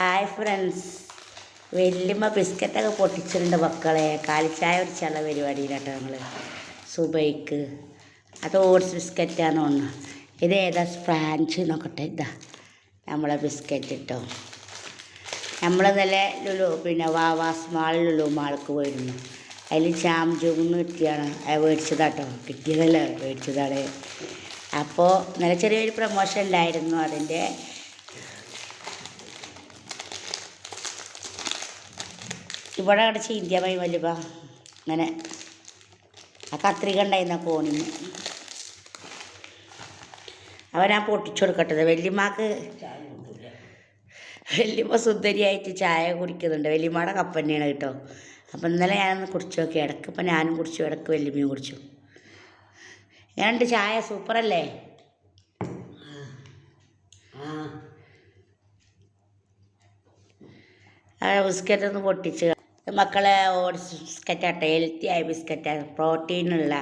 Hi friends, വല്യമ്മ ബിസ്ക്കറ്റൊക്കെ പൊട്ടിച്ചിട്ടുണ്ട് മക്കളെ. കാലിച്ചായ ഒടിച്ചുള്ള പരിപാടിയിലാട്ടോ ഞങ്ങൾ. സുബൈക്ക് അത് ഓട്സ് ബിസ്ക്കറ്റാന്ന് തോന്നുന്നു. ഇത് ഏതാ സ്പ്രാഞ്ച് നോക്കട്ടെ. ഇതാ നമ്മളെ ബിസ്ക്കറ്റ് കേട്ടോ. നമ്മൾ നല്ല വാവാസ് മാൾ ലുലു മാൾക്ക് പോയിരുന്നു. അതിൽ ചാംജൂന്ന് കിട്ടിയാണ് മേടിച്ചതാട്ടോ. കിട്ടിയതല്ല, മേടിച്ചതാണ്. അപ്പോൾ നല്ല ചെറിയൊരു പ്രമോഷൻ ഉണ്ടായിരുന്നു. അതിൻ്റെ ഇവിടെ അവിടെ ചീന്തിയമായി വല്യപ്പ അങ്ങനെ ആ കത്രിക ഉണ്ടായിരുന്ന കോണിന് അവനാ പൊട്ടിച്ചു കൊടുക്കട്ടത്. വല്യമ്മക്ക് വല്യമ്മ സുന്ദരിയായിട്ട് ചായ കുടിക്കുന്നുണ്ട്. വല്യമ്മയുടെ കപ്പ് തന്നെയാണ് കേട്ടോ. അപ്പം ഇന്നലെ ഞാനൊന്ന് കുടിച്ചു നോക്കി. ഇടയ്ക്ക് ഇപ്പം ഞാനും കുടിച്ചു, ഇടയ്ക്ക് വല്യമ്മയും കുടിച്ചു. ഞാനുണ്ട് ചായ സൂപ്പറല്ലേ? ആ ബിസ്ക്കറ്റൊന്ന് പൊട്ടിച്ച് മക്കളെ. ഓട്സ് ബിസ്ക്കറ്റാട്ടോ, ഹെൽത്തി ആയ ബിസ്ക്കറ്റാണ്, പ്രോട്ടീനുള്ള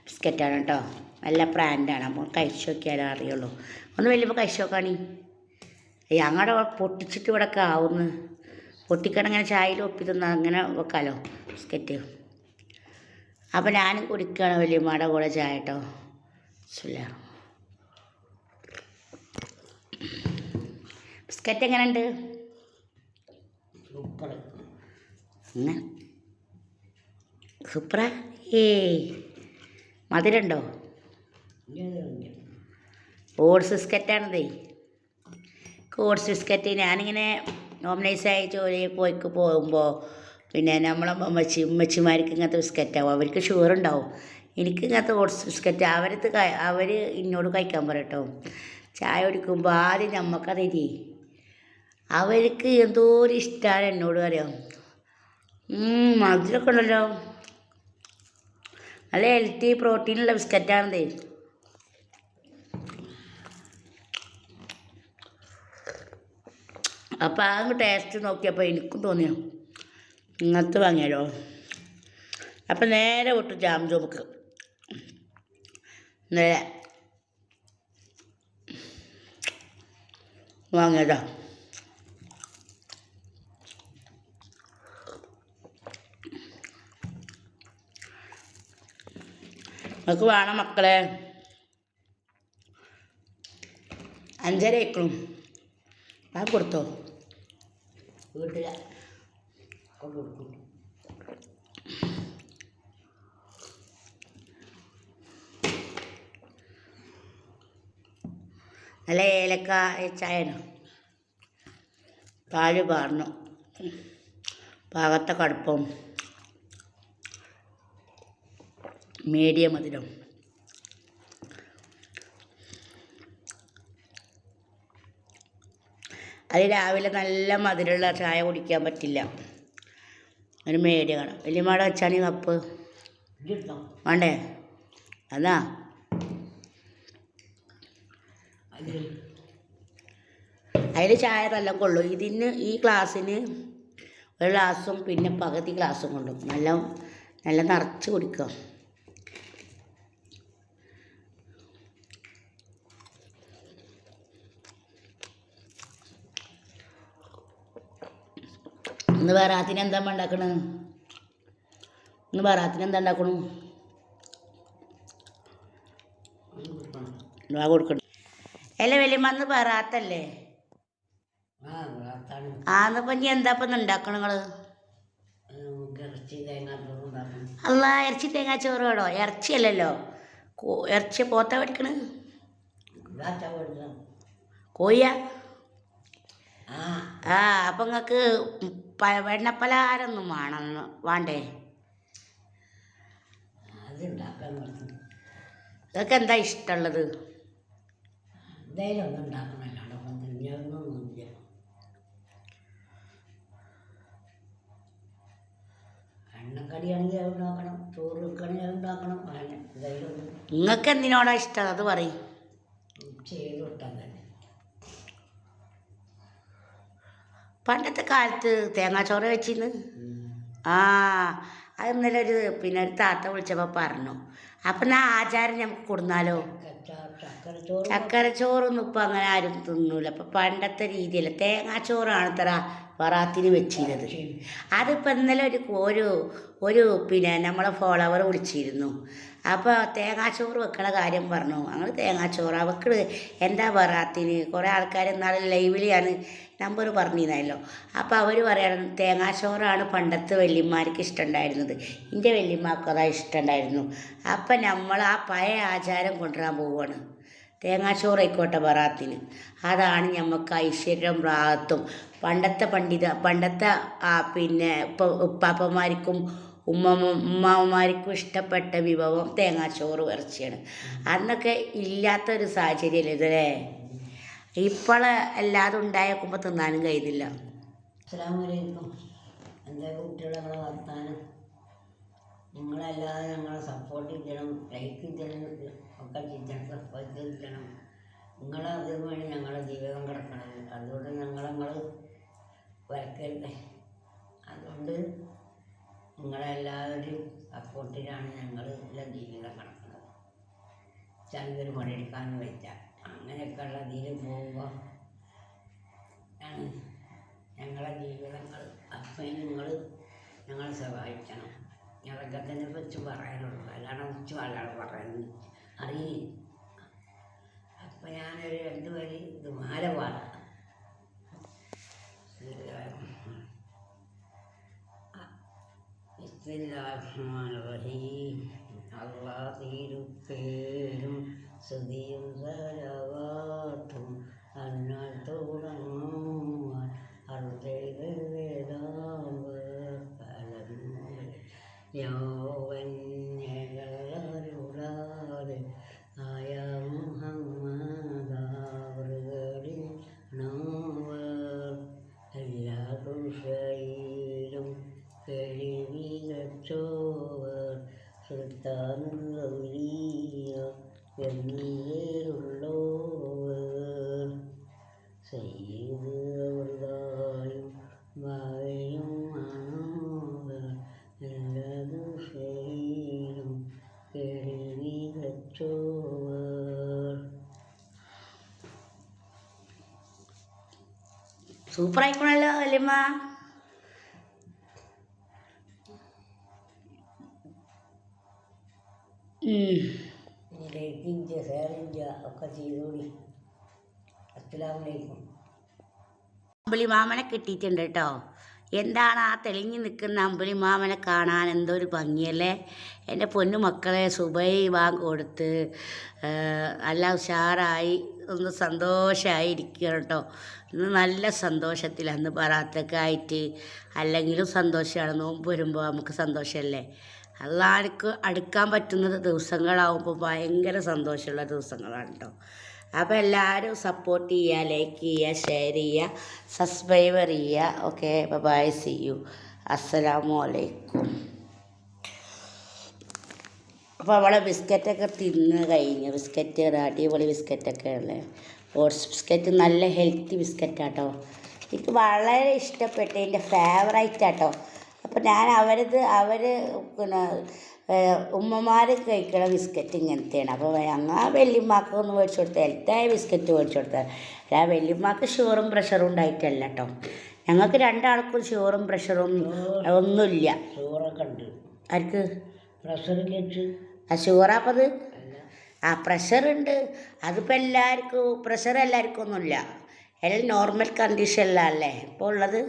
ബിസ്ക്കറ്റാണ് കേട്ടോ. നല്ല ബ്രാൻഡാണ്. അപ്പോൾ കഴിച്ചു നോക്കിയാലേ അറിയുള്ളൂ. ഒന്ന് വലിയപ്പോൾ കഴിച്ചു നോക്കാണി. ഞങ്ങളുടെ പൊട്ടിച്ചിട്ട് ഇവിടെയൊക്കെ ആവുന്നു. പൊട്ടിക്കണം ഇങ്ങനെ ചായയിൽ ഒപ്പി തിന്നാൽ അങ്ങനെ വെക്കാമല്ലോ ബിസ്ക്കറ്റ്. അപ്പോൾ ഞാനും കുടിക്കുകയാണ് വലിയമ്മയുടെ കൂടെ ചായ കേട്ടോ. ബിസ്ക്കറ്റ് എങ്ങനെയുണ്ട്? സൂപ്പർ. സൂപ്പറാ? മധുരമുണ്ടോ? ഓട്സ് ബിസ്ക്കറ്റാണിതേ. ഓട്സ് ബിസ്ക്കറ്റ് ഞാനിങ്ങനെ നോമിനൈസായി ജോലിയിൽ പോകുമ്പോൾ പിന്നെ നമ്മളെ ഉമ്മച്ചിമാർക്ക് ഇങ്ങനത്തെ ബിസ്ക്കറ്റാവും. അവർക്ക് ഷുഗർ ഉണ്ടാവും. എനിക്ക് ഇങ്ങനത്തെ ഓട്സ് ബിസ്ക്കറ്റ് അവർ എന്നോട് കഴിക്കാൻ പറയട്ടോ. ചായ കുടിക്കുമ്പോൾ ആദ്യം നമുക്കറിയില്ലേ, അവർക്ക് എന്തോ ഒരു ഇഷ്ടമാണ് എന്നോട് അറിയാം. മധുരമൊക്കെ ഉണ്ടല്ലോ. നല്ല ഹെൽത്തി പ്രോട്ടീനുള്ള ബിസ്ക്കറ്റാണിതേ. അപ്പോൾ ആ ടേസ്റ്റ് നോക്കിയപ്പോൾ എനിക്കും തോന്നിയോ ഇങ്ങനത്തെ വാങ്ങിയാലോ. അപ്പം നേരെ വിട്ടു ജാം ജോമുക്ക്. നേരെ വാങ്ങിയതാ. നമുക്ക് വേണം മക്കളെ. 5:30 ആയിക്കണം. ആ കൊടുത്തോ വീട്ടിൽ കൊടുക്കും. നല്ല ഏലക്ക ചായയാണ്. പാല് പാർന്നു, പാകത്തെ കടുപ്പം, മീഡിയം മധുരം. അത് രാവിലെ നല്ല മധുരമുള്ള ചായ കുടിക്കാൻ പറ്റില്ല. ഒരു മീഡിയമാണ്. വലിയമ്മയുടെ വെച്ചാണ് ഈ കപ്പ് വേണ്ടേ? അതാ അതിൽ ചായ നല്ല കൊള്ളും. ഈ ഗ്ലാസ്സിന് ഒരു ഗ്ലാസ്സും പിന്നെ പകുതി ഗ്ലാസ്സും കൊള്ളും. നല്ല നിറച്ച് കുടിക്കുക. ഇന്ന് ബറാത്തിന് എന്താ ഉണ്ടാക്കണ? ഉണ്ടാക്കണു? കൊടുക്കണം. അല്ല വലിയമ്മ ബറാത്തല്ലേ? ആന്നിപ്പം ഇനി എന്താ ഇപ്പം ഉണ്ടാക്കണം നിങ്ങൾ? അല്ല, ഇറച്ചി തേങ്ങാച്ചോറ് വേണോ? ഇറച്ചിയല്ലല്ലോ, ഇറച്ചി പോത്താ മേടിക്കണ്? കോഴിയാ? അപ്പം നിങ്ങൾക്ക് വെണ്ണപ്പലഹാരമൊന്നും വേണ്ടേ? ഇതൊക്കെ എന്താ ഇഷ്ടമുള്ളത്? നിങ്ങൾക്ക് എന്തിനോടാ ഇഷ്ടം അത് പറയും. പണ്ടത്തെ കാലത്ത് തേങ്ങാച്ചോറ് വെച്ചിന്ന്. അത് ഇന്നലെ ഒരു താത്ത വിളിച്ചപ്പോൾ പറഞ്ഞു അപ്പം ആ ആചാരം നമുക്ക് കൊടുന്നാലോ? ചക്കര ചോറൊന്നും ഇപ്പം അങ്ങനെ ആരും തിന്നൂല. അപ്പം പണ്ടത്തെ രീതിയല്ല, തേങ്ങാച്ചോറാണ് തറ വറാത്തിന് വെച്ചിരുന്നത്. അതിപ്പോൾ ഇന്നലെ ഒരു പിന്നെ നമ്മളെ ഫോളോവർ വിളിച്ചിരുന്നു. അപ്പോൾ തേങ്ങാച്ചോറ് വെക്കണ കാര്യം പറഞ്ഞു. ഞങ്ങൾ തേങ്ങാച്ചോറ് അവക്ക് എന്താ വറാത്തിന്. കുറേ ആൾക്കാർ നാളെ ലൈവിലാണ് നമ്പർ പറഞ്ഞിരുന്നല്ലോ. അപ്പോൾ അവർ പറയണം തേങ്ങാച്ചോറാണ് പണ്ടത്തെ വല്യമ്മമാർക്ക് ഇഷ്ടമുണ്ടായിരുന്നത്. എൻ്റെ വല്യമ്മക്ക് അതാ ഇഷ്ടമുണ്ടായിരുന്നു. അപ്പം നമ്മൾ ആ പഴയ ആചാരം കൊണ്ടുവരാൻ പോവുകയാണ്. തേങ്ങാച്ചോറ് ആയിക്കോട്ടെ വറാത്തിന്. അതാണ് നമുക്ക് ഐശ്വര്യം റാഹത്തും. പണ്ടത്തെ പിന്നെ ഉപ്പാപ്പന്മാർക്കും ഉമ്മാമ്മമാർക്കും ഇഷ്ടപ്പെട്ട വിഭവം തേങ്ങാച്ചോറ് ഇറച്ചിയാണ്. അന്നൊക്കെ ഇല്ലാത്തൊരു സാഹചര്യമല്ലേ ഇതല്ലേ. ഇപ്പോൾ എല്ലാതും ഉണ്ടായേക്കുമ്പോൾ തിന്നാനും കഴിയുന്നില്ല. അസ്സലാമലൈക്കും. എന്താ കുട്ടികളെ ഞങ്ങളെ വർത്താനം? നിങ്ങളല്ലാതെ ഞങ്ങളെ സപ്പോർട്ട് ചെയ്യണം, ലൈക്ക് ചെയ്യണം, ഒക്കെ ചെയ്യണം, സപ്പോർട്ട് ചെയ്യണം. നിങ്ങളെ അതിന് വേണ്ടി ഞങ്ങളെ ജീവിതം കിടക്കണത്. അതുകൊണ്ട് നിങ്ങൾ വരക്കരുത്. അതുകൊണ്ട് നിങ്ങളെല്ലാവരും സപ്പോർട്ടിലാണ് ഞങ്ങൾ എല്ലാം ജീവിതം കിടക്കുന്നത്. ചെറിയൊരു പണിയെടുക്കാനും വെച്ചാൽ അങ്ങനെയൊക്കെയുള്ള ഇതിൽ പോകുമ്പോൾ ഞങ്ങളെ ജീവിതങ്ങൾ. അപ്പം നിങ്ങൾ ഞങ്ങളെ സഹായിക്കണം. ഞങ്ങളൊക്കെ തന്നെ വെച്ച് പറയാനുള്ളൂ, അല്ലാതെ വെച്ച് അല്ലാതെ പറയുന്നത് അറിയില്ല. അപ്പം ഞാനൊരു 2 വരി ഇത് മാല പാടാം. ബിസ്മില്ലാഹിർ അല്ലാഹ് തിരുപ്പേരും സ്തുതിയും സലവാത്തും അന്നാൽ തുടങ്ങുവാൻ യൗവന്യകളുടെ ആയ മുഹമ്മദാവറുകളിൽ നോവർ എല്ലാ ദുഷയിലും കഴിവികച്ചോവർ സുൽത്താനുള്ള എന്നേരുള്ളോവർ സയ്യിദ് അവൃതായും ഭാവയും ആണോവർ എല്ലാ ദുഷയിലും കഴിവികച്ചോവർ. സൂപ്പറായിക്കണല്ലോ വല്യമ്മ. ലൈക്കിൻ്റെ ഷെയറിൻ്റെ ഒക്കെ ചെയ്തോളി. അസ്സലാമലൈക്കും. അമ്പിളി മാമനെ കിട്ടിയിട്ടുണ്ട് കേട്ടോ. എന്താണ് ആ തെളിഞ്ഞു നിൽക്കുന്ന അമ്പിളി മാമനെ കാണാൻ എന്തൊരു ഭംഗിയല്ലേ. എൻ്റെ പൊന്നു മക്കളെ സുബൈ ബാങ്ക് കൊടുത്ത് നല്ല ഉഷാറായി ഒന്ന് സന്തോഷമായി ഇരിക്കുകയാണ് കേട്ടോ. ഇന്ന് നല്ല സന്തോഷത്തിലാണ്. അന്ന് ബറാത്തൊക്കെ ആയിട്ട് അല്ലെങ്കിലും സന്തോഷമാണ്. നോമ്പ് വരുമ്പോൾ നമുക്ക് സന്തോഷമല്ലേ. എല്ലാവർക്കും അടുക്കാൻ പറ്റുന്ന ദിവസങ്ങളാവുമ്പോൾ ഭയങ്കര സന്തോഷമുള്ള ദിവസങ്ങളാണ് കേട്ടോ. അപ്പോൾ എല്ലാവരും സപ്പോർട്ട് ചെയ്യുക, ലൈക്ക് ചെയ്യുക, ഷെയർ ചെയ്യുക, സബ്സ്ക്രൈബർ ചെയ്യുക. Okay, bye, see you. അസ്സലാമു അലൈക്കും. അപ്പോൾ അവളെ ബിസ്ക്കറ്റൊക്കെ തിന്ന് കഴിഞ്ഞു. ബിസ്ക്കറ്റ് അടിപൊളി ബിസ്ക്കറ്റൊക്കെ ഉള്ളത്. ഓട്സ് ബിസ്ക്കറ്റ് നല്ല ഹെൽത്തി ബിസ്ക്കറ്റാട്ടോ. എനിക്ക് വളരെ ഇഷ്ടപ്പെട്ട എൻ്റെ ഫേവറേറ്റ് ആട്ടോ. അപ്പോൾ ഞാൻ അവർ പിന്നെ ഉമ്മമാർ കഴിക്കണ ബിസ്ക്കറ്റ് ഇങ്ങനത്തെയാണ്. അപ്പോൾ ഞങ്ങൾ വല്യമ്മക്ക് ഒന്ന് മേടിച്ചു കൊടുത്താൽ ഹെൽത്തായ ബിസ്ക്കറ്റ് മേടിച്ചു കൊടുത്താൽ. അല്ല, വല്യമ്മക്ക് ഷുഗറും പ്രഷറും ഉണ്ടായിട്ടല്ല കേട്ടോ. ഞങ്ങൾക്ക് രണ്ടാൾക്കും ഷുഗറും പ്രഷറും ഒന്നുമില്ല. ഷുഗറൊക്കെ ഉണ്ട്. ആർക്ക്? പ്രഷറിലേക്ക് ആ ഷുഗറാപ്പം അത് പ്രഷറുണ്ട്. അതിപ്പോൾ എല്ലാവർക്കും പ്രഷർ എല്ലാവർക്കും ഒന്നുമില്ല. എല്ലാം നോർമൽ കണ്ടീഷനിലല്ലേ ഇപ്പോൾ ഉള്ളത്.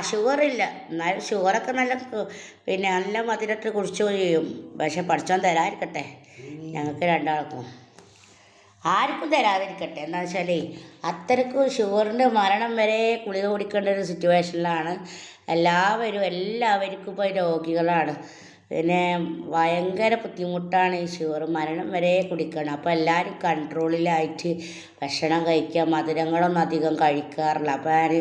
ഷുഗറില്ല. എന്നാലും ഷുഗറൊക്കെ നല്ല പിന്നെ നല്ല മധുരത്തിൽ കുടിച്ചു ചെയ്യും. പക്ഷെ പഠിച്ചോൻ തരാതിരിക്കട്ടെ ഞങ്ങൾക്ക് രണ്ടാൾക്കും. ആർക്കും തരാതിരിക്കട്ടെ. എന്താ വെച്ചാൽ അത്രയ്ക്കും ഷുഗറിൻ്റെ മരണം വരെ ഗുളിക കുടിക്കേണ്ട ഒരു സിറ്റുവേഷനിലാണ് എല്ലാവർക്കും ഇപ്പോൾ രോഗികളാണ്. പിന്നെ ഭയങ്കര ബുദ്ധിമുട്ടാണ് ഈ ഷുഗർ. മരണം വരെ കുടിക്കണം. അപ്പോൾ എല്ലാവരും കൺട്രോളിലായിട്ട് ഭക്ഷണം കഴിക്കുക. മധുരങ്ങളൊന്നും അധികം കഴിക്കാറില്ല. അപ്പോൾ ഞാൻ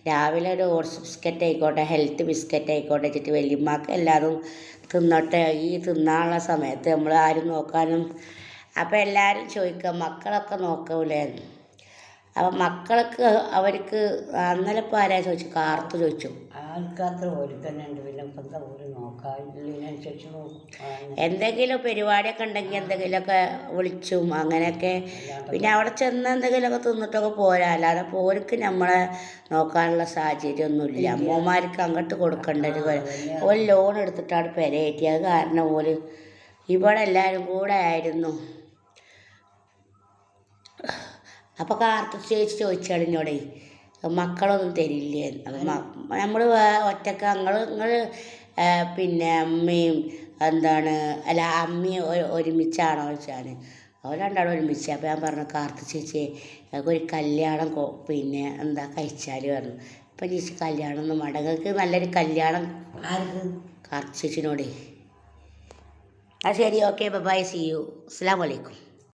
രാവിലെ ഒരു ഓട്സ് ബിസ്ക്കറ്റ് ആയിക്കോട്ടെ, ഹെൽത്ത് ബിസ്ക്കറ്റ് ആയിക്കോട്ടെ വെച്ചിട്ട് വല്യമ്മക്ക് എല്ലാതും തിന്നോട്ടെ. ഈ തിന്നാനുള്ള സമയത്ത് നമ്മൾ ആരും നോക്കാനും. അപ്പോൾ എല്ലാവരും ചോദിക്കുക മക്കളൊക്കെ നോക്കൂലേ. അപ്പം മക്കൾക്ക് അവർക്ക് അന്നലെ ഇപ്പോൾ ആരാ ചോദിച്ചു, കാർത്തു ചോദിച്ചു. ആൾക്കത്ര ഒരുക്കന്നെ ഉണ്ട്. പിന്നെ ഇപ്പം എന്താ ഒരു നോക്കാതിനനുസരിച്ച് നോക്കും. എന്തെങ്കിലും പരിപാടിയൊക്കെ ഉണ്ടെങ്കിൽ എന്തെങ്കിലുമൊക്കെ വിളിച്ചും അങ്ങനെയൊക്കെ. പിന്നെ അവിടെ ചെന്ന് എന്തെങ്കിലുമൊക്കെ തിന്നിട്ടൊക്കെ പോരാ. അല്ലാതെ പോർക്ക് നമ്മളെ നോക്കാനുള്ള സാഹചര്യമൊന്നുമില്ല. അമ്മമാർക്ക് അങ്ങോട്ട് കൊടുക്കേണ്ട ഒരു ലോൺ എടുത്തിട്ടാണ് പെരയേറ്റി. അത് കാരണം ഓല് ഇവിടെ എല്ലാവരും കൂടെ ആയിരുന്നു. അപ്പോൾ കാർത്തു ചേച്ചി ചോദിച്ചാണ് എന്നോടേ, മക്കളൊന്നും തരില്ലേ? അപ്പം നമ്മൾ ഒറ്റക്ക് നിങ്ങൾ പിന്നെ അമ്മയും അല്ല അമ്മയും ഒരുമിച്ചാണോ ചോദിച്ചാണ്. അവർ രണ്ടാളും ഒരുമിച്ച്. അപ്പോൾ ഞാൻ പറഞ്ഞു, കാർത്തു ചേച്ചി ഒരു കല്യാണം പിന്നെ കഴിച്ചാൽ പറഞ്ഞു. ഇപ്പം ചേച്ചി കല്യാണം ഒന്നും വേണ്ട, നിങ്ങൾക്ക് നല്ലൊരു കല്യാണം. കാർത്തു ചേച്ചിനോടേ. ആ ശരി, ഓക്കെ, ബൈ, സീ യു, അസ്സലാമു അലൈക്കും.